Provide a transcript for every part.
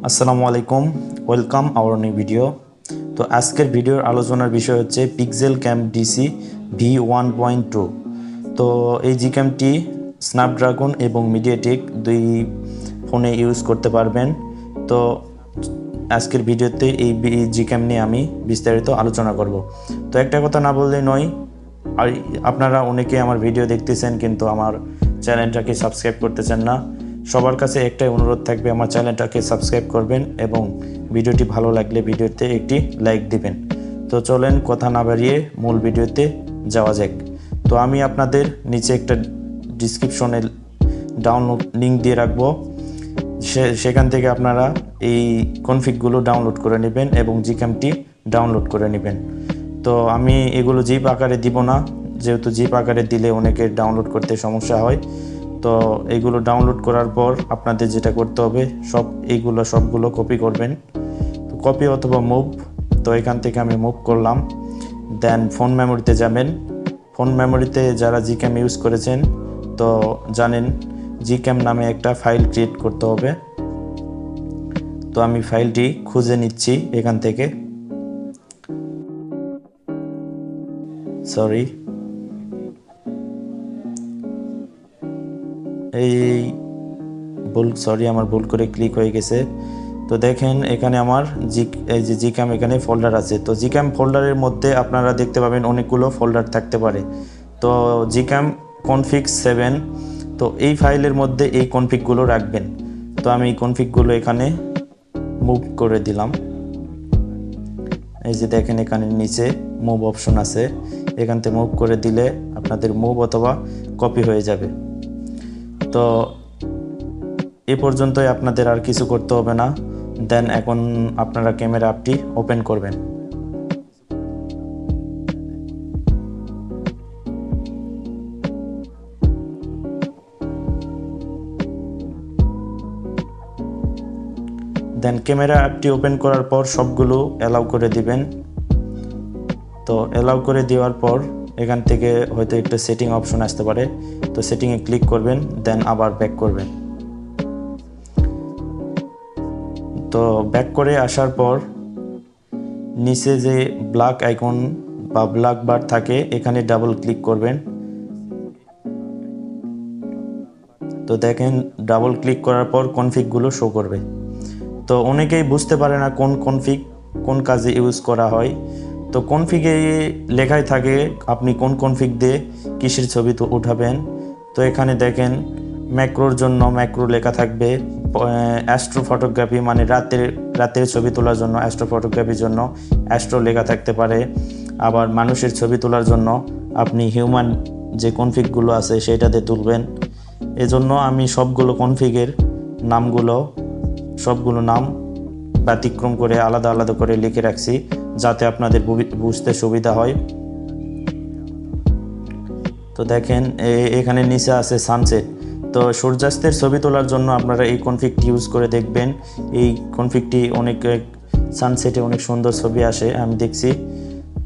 আসসালামু আলাইকুম, welcome our new video. তো আজকের ভিডিওর আলোচনার বিষয় হচ্ছে Pixelcam Dise V1.2। তো এই জিক্যামটি স্ন্যাপড্রাগন এবং মিডিয়াটেক দুই ফোনে ইউজ করতে পারবেন। তো আজকের ভিডিওতে এই জিক্যাম নিয়ে আমি বিস্তারিত আলোচনা করব। তো একটা কথা না বললে নয়, আর আপনারা অনেকে আমার ভিডিও দেখতেছেন কিন্তু আমার চ্যানেলটাকে সাবস্ক্রাইব করতেছেন না। সবার কাছে একটাই অনুরোধ থাকবে, আমার চ্যানেলটাকে সাবস্ক্রাইব করবেন এবং ভিডিওটি ভালো লাগলে ভিডিওতে একটি লাইক দিবেন। তো চলেন কথা না বাড়িয়ে মূল ভিডিওতে যাওয়া যাক। তো আমি আপনাদের নিচে একটা ডিসক্রিপশনে ডাউনলোড লিঙ্ক দিয়ে রাখবো, সেখান থেকে আপনারা এই কনফিগগুলো ডাউনলোড করে নেবেন এবং জিক্যামটি ডাউনলোড করে নেবেন। তো আমি এগুলো জিপ আকারে দিব না, যেহেতু জিপ আকারে দিলে অনেকের ডাউনলোড করতে সমস্যা হয়। তো এইগুলো ডাউনলোড করার পর আপনাদের যেটা করতে হবে, সবগুলো কপি করবেন। তো কপি অথবা মুভ, তো এখান থেকে আমি মুভ করলাম। দেন ফোন মেমোরিতে যাবেন। ফোন মেমোরিতে যারা জিক্যাম ইউজ করেছেন তো জানেন জিক্যাম নামে একটা ফাইল ক্রিয়েট করতে হবে। তো আমি ফাইলটি খুঁজে নিচ্ছি এখান থেকে। আমার ভুল করে ক্লিক হয়ে গেছে। তো দেখেন এখানে আমার জিক্যাম এখানে ফোল্ডার আছে। তো জিক্যাম ফোল্ডারের মধ্যে আপনারা দেখতে পাবেন অনেকগুলো ফোল্ডার থাকতে পারে। তো জিক্যাম কনফিগ 7, তো এই ফাইলের মধ্যে এই কনফিগগুলো রাখবেন। তো আমি এই কনফিগগুলো এখানে মুভ করে দিলাম। এই যে দেখেন এখানে নিচে মুভ অপশন আছে, এখান থেকে মুভ করে দিলে আপনাদের মুভ অথবা কপি হয়ে যাবে। তো এ পর্যন্তই, আপনাদের আর কিছু করতে হবে না। দেন এখন আপনারা ক্যামেরা অ্যাপটি ওপেন করবেন। দেন ক্যামেরা অ্যাপটি ওপেন করার পর সবগুলো অ্যালাউ করে দিবেন। তো অ্যালাউ করে দেওয়ার পর এখান থেকে হয়তো একটা সেটিং অপশন আসতে পারে, তো সেটিংয়ে ক্লিক করবেন, দেন আবার ব্যাক করবেন। তো ব্যাক করে আসার পর নিচে যে ব্ল্যাক আইকন বা ব্ল্যাক বার থাকে এখানে ডাবল ক্লিক করবেন। তো দেখেন ডাবল ক্লিক করার পর কনফিগগুলো শো করবে। তো অনেকেই বুঝতে পারে না কোন কনফিগ কোন কাজে ইউজ করা হয়। তো কনফিগে লেখাই থাকে আপনি কোন কনফিগ দিয়ে কিসের ছবি তো উঠাবেন। তো এখানে দেখেন ম্যাক্রোর জন্য ম্যাক্রো লেখা থাকবে, অ্যাস্ট্রো ফটোগ্রাফি মানে রাতের ছবি তোলার জন্য অ্যাস্ট্রো ফটোগ্রাফির জন্য অ্যাস্ট্রো লেখা থাকতে পারে। আবার মানুষের ছবি তোলার জন্য আপনি হিউম্যান যে কনফিগগুলো আছে সেটাতে তুলবেন। এজন্য আমি সবগুলো নাম ব্যতিক্রম করে আলাদা আলাদা করে লিখে রাখছি, যাতে আপনাদের বুঝতে সুবিধা হয়। তো দেখেন এখানে নিচে আছে সানসেট। তো সূর্যাস্তের ছবি তোলার জন্য আপনারা এই কনফিগটি ইউজ করে দেখবেন। এই কনফিগটি সানসেটে অনেক সুন্দর ছবি আসে, আমি দেখছি।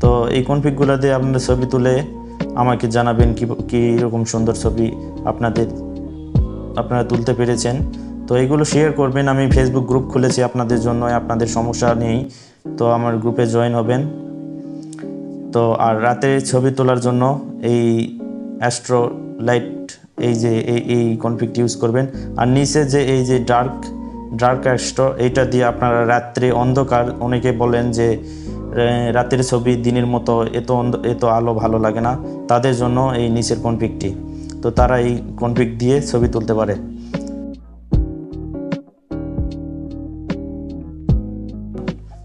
তো এই কনফিগগুলো দিয়ে আপনারা ছবি তুলে আমাকে জানাবেন কী রকম সুন্দর ছবি আপনারা তুলতে পেরেছেন। তো এগুলো শেয়ার করবেন। আমি ফেসবুক গ্রুপ খুলেছি আপনাদের জন্য, আপনাদের সমস্যা নেই তো আমার গ্রুপে জয়েন হবেন। তো আর রাতে ছবি তোলার জন্য এই অ্যাস্ট্রো লাইট এই কনফিগটি ইউজ করবেন। আর নিচে যে এই যে ডার্ক অ্যাস্ট্রো, এইটা দিয়ে আপনারা রাত্রে অন্ধকার, অনেকে বলেন যে রাতের ছবি দিনের মতো এত আলো ভালো লাগে না, তাদের জন্য এই নিচের কনফিগটি। তো তারা এই কনফিগ দিয়ে ছবি তুলতে পারে।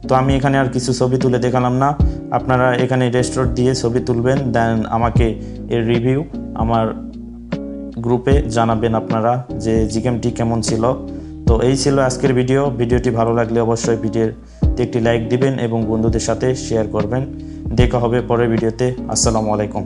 তো আমি এখানে আর কিছু ছবি তুলে দেখালাম না, আপনারা এখানে রেস্টোর দিয়ে ছবি তুলবেন। দেন আমাকে এর রিভিউ আমার গ্রুপে জানাবেন আপনারা যে জিক্যামটি কেমন ছিল। তো এই ছিল আজকের ভিডিওটি ভালো লাগলে অবশ্যই ভিডিওতে একটি লাইক দিবেন এবং বন্ধুদের সাথে শেয়ার করবেন। দেখা হবে পরের ভিডিওতে। আসসালামু আলাইকুম।